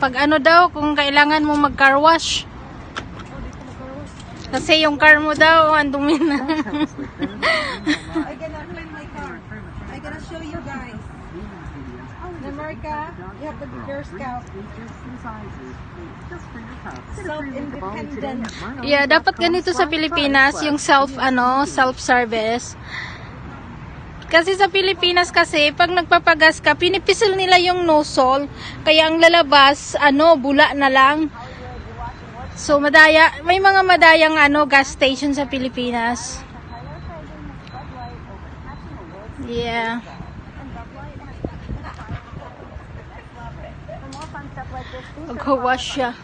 Pag ano daw, kung kailangan mo mag-car wash. Kasi yung car mo daw, ang dumi na. I gonna clean my car. I gonna show you guys. In America, you have to be Girl Scout. Self-independent. Yeah, dapat ganito sa Pilipinas, yung self-service. Kasi sa Pilipinas kasi, pag nagpapagas ka, pinipisil nila yung nozzle. Kaya ang lalabas, bula na lang. So, may mga madayang gas station sa Pilipinas. Yeah. Mag-wash siya.